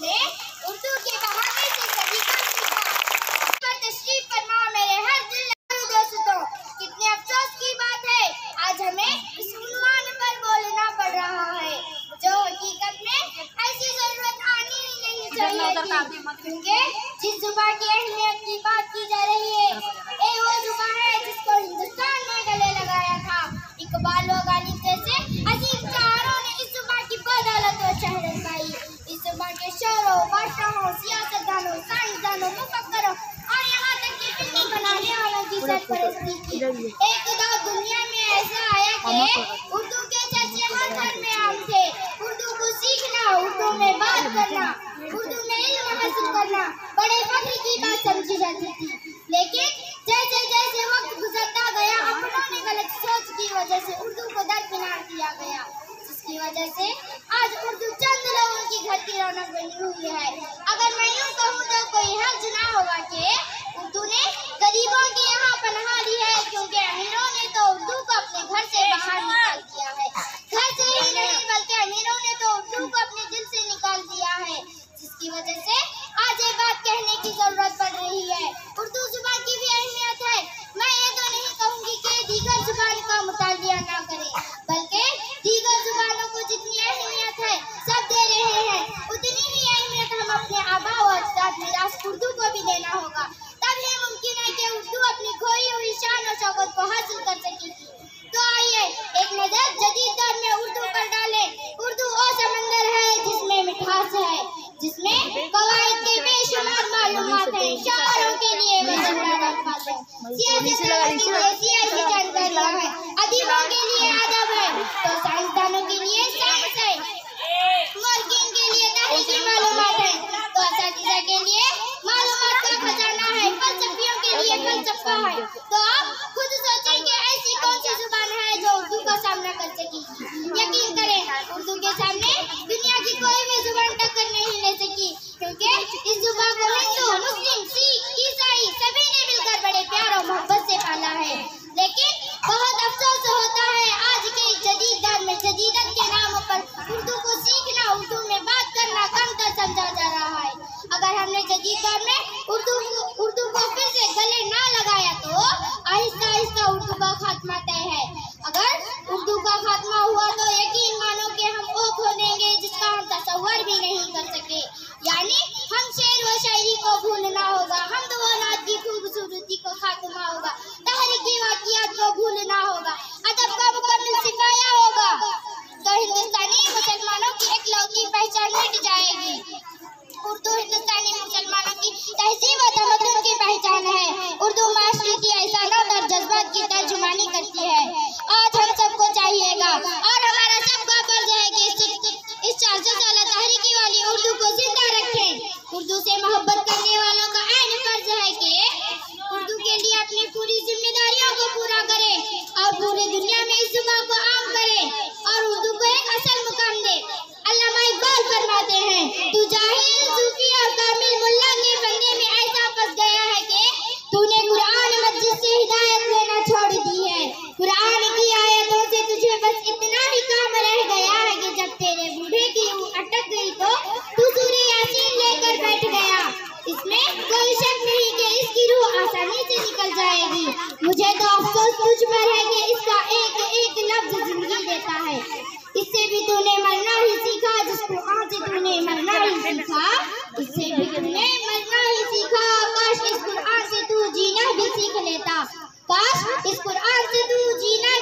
نے اردو کے بہانے سے سلیقہ سیکھا۔ پر تشریف فرما میرے ہر دل دوستوں، کتنے افسوس کی بات ہے آج ہمیں اس عنوان پر بولنا پڑ رہا ہے، جو حقیقت میں ایسی ضرورت آنی ہی نہیں چاہیے تھی، کیونکہ جس زبان کی اہمیت کی بات کی جا رہی ہے یہ وہ زبان ہے جس کو ہندوستان نے گلے لگایا تھا۔ اقبال و غالب جیسے عظیم شاعروں نے اس زبان کی بدولت و شہرت پائی۔ اس زبان کے شعروں، بادشاہوں، سیاستدانوں، سائنسدانوں، مفکروں اور یہاں تک کہ فلم بنانے والوں کی سرپرستی کی۔ ایک دور دنیا میں ایسا آیا کہ اردو کے چرچے ہر گھر میں عام تھے۔ اردو کو سیکھنا، اردو میں بات کرنا، اردو میں علم حاصل کرنا بڑے فخر کی بات سمجھی جاتی تھی، لیکن جیسے جیسے وقت گزرتا گیا اپنوں نے غلط سوچ کی وجہ سے اردو کو درکنار کیا گیا، جس کی وجہ سے آج اردو چند لوگوں کی گھر کی رونق بنی ہوئی ہے۔ اگر میں یوں کہوں تو کوئی حرج نہ ہوگا کہ اردو نے غریبوں کی یہاں پناہ لی ہے، کیونکہ امیروں نے تو اردو کو اپنے گھر سے باہر نکال دیا ہے۔ گھر سے ہی نہیں بلکہ امیروں نے تو اردو کو اپنے دل سے نکال دیا ہے، جس کی وجہ سے آج یہ بات کہنے کی ضرورت پڑ رہی ہے۔ اردو زبان کی بھی اہمیت ہے۔ میں یہ تو نہیں کہوں گی کہ دیگر زبان کا مطالعہ نہ کریں، بلکہ دیگر زبانوں کو جتنی اہمیت ہے سب دے رہے ہیں، اتنی ہی اہمیت ہم اپنے آباء و اجداد میراث اردو کو بھی دینا ہوگا، تب ہی ممکن ہے کہ اردو اپنی کھوئی ہوئی شان و شوکت کو حاصل کر سکے گی۔ تو آئیے ایک نظر جدید دور میں اردو پر ڈالیں۔ اردو وہ سمندر ہے جس میں مٹھاس ہے، جس میں قواعد کے بے شمار معلومات ہیں، شاعروں کے لیے وزندار الفاظ ہیں، سیاستدانوں کے لیے سیاسی جانکاریاں ہیں، ادیبوں کے لیے ادب ہے، تو سائنسدانوں کے لیے سائنس ہے، مورخین کے لیے تاریخی معلومات ہیں، تو اساتذہ کے لیے معلومات کا خزانہ ہے، فلسفیوں کے لیے فلسفہ ہے۔ تو آپ خود سوچیں کہ ایسی کون سی زبان ہے جو اردو کا سامنا کر سکے گی؟ یقین کریں اردو کے سامنے دنیا کی کوئی بھی زبان ٹکر نہیں لے سکی، کیونکہ اس زبان کو ہندو، مسلم، سکھ، عیسائی سبھی نے مل کر بڑے پیار اور محبت سے پالا ہے، لیکن بہت افسوس ہوتا ہے آج کے جدید دور میں جدیدت کے نام پر اردو کو سیکھنا، اردو میں بات کرنا کم تر سمجھا جا رہا ہے۔ اگر ہم نے جدید دور میں اردو کو پھر سے گلے نہ لگایا تو آہستہ آہستہ اردو کا خاتمہ طے ہے۔ اگر اردو کا خاتمہ ہوا تو یقین مانو کہ ہم وہ کھو دیں گے جس کا ہم تصور بھی نہیں کر سکے، یعنی ہم شعر و شاعری کو بھولنا ہوگا، حمد و نعت کی خوبصورتی کو خاتمہ ہوگا، تاریخی واقعات کو بھولنا ہوگا، ادب کا مکمل صفایا ہوگا، تو ہندوستانی مسلمانوں کی اکلوتی پہچان مٹ جائے گی۔ اردو ہندوستانی مسلمانوں کی تہذیب و تمدن کی پہچان ہے۔ اردو معاشرے کی احساسات اور جذبات کی ترجمانی کرتی ہے۔ آج ہم سب کو چاہیے گا اور ہمارا سب کا فرض ہے کہ اس 400 سالہ تحریکی والی اردو کو زندہ رکھیں۔ اردو سے محبت کرنے والوں کا عین فرض ہے کہ اردو کے لیے اپنی پوری ذمہ داریوں کو پورا کریں اور پورے دنیا میں اس زبان کو عام کریں اور اردو کو ایک اصل مقام دیں۔ علامہ اقبال فرماتے ہیں، تو جاہل، صوفی اور کامل ملا کے فندے میں ایسا پھنس گیا ہے کہ تو نے قرآن مسجد سے ہدایت لینا چھوڑ دی ہے۔ قرآن کی آیتوں سے تجھے بس اتنا ہی کام رہ گیا ہے کہ جب تیرے بوڑھے کی روح اٹک گئی تو سورہ یاسین لے کر بیٹھ گیا۔ اس میں کوئی شک نہیں کہ اس کی روح آسانی سے نکل جائے گی۔ مجھے تو افسوس تجھ پر ہے کہ اس کا ایک ایک لفظ زندگی دیتا ہے۔ اس سے بھی تو نے مرنا ہی سیکھا، جس قرآن سے تو نے مرنا ہی سیکھا، اس سے بھی تو نے مرنا ہی سیکھا۔ کاش اس قرآن سے تو جینا بھی سیکھ لیتا، کاش اس قرآن سے تو جینا